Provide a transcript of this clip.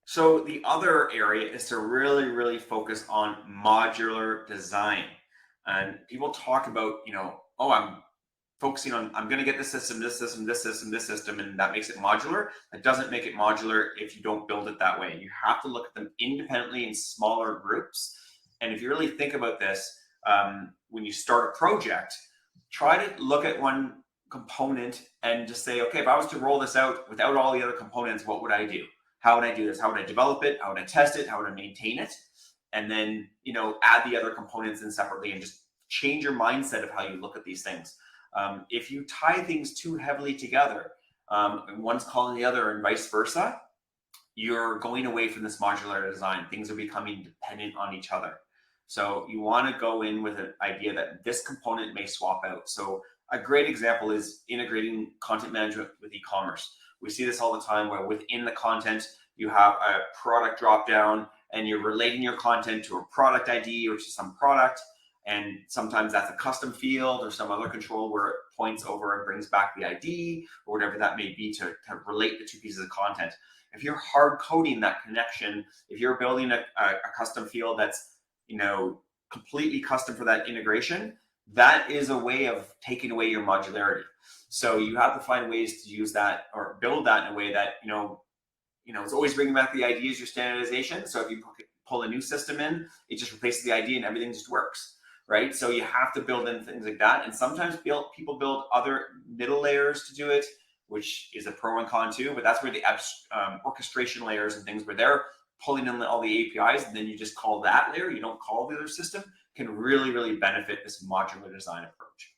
So the other area is to really focus on modular design. And people talk about, oh, I'm focusing on, I'm going to get this system, this system, this system, this system, and that makes it modular. That doesn't make it modular if you don't build it that way. You have to look at them independently in smaller groups. And if you really think about this, when you start a project, try to look at one component and just say, okay, if I was to roll this out without all the other components, what would I do? How would I do this? How would I develop it? How would I test it? How would I maintain it? And then, add the other components in separately and just change your mindset of how you look at these things. If you tie things too heavily together, one's calling the other and vice versa, you're going away from this modular design. Things are becoming dependent on each other. So you want to go in with an idea that this component may swap out. So a great example is integrating content management with e-commerce. We see this all the time where within the content, you have a product drop down and you're relating your content to a product ID or to some product. And sometimes that's a custom field or some other control where it points over and brings back the ID or whatever that may be to relate the two pieces of content. If you're hard coding that connection, if you're building a custom field that's completely custom for that integration, that is a way of taking away your modularity. So you have to find ways to use that or build that in a way that it's always bringing back the ID as your standardization. So if you pull a new system in, it just replaces the ID and everything just works. Right? So you have to build in things like that. And sometimes people build other middle layers to do it, which is a pro and con too, but that's where the orchestration layers and things where they're pulling in all the APIs and then you just call that layer, you don't call the other system, can really benefit this modular design approach.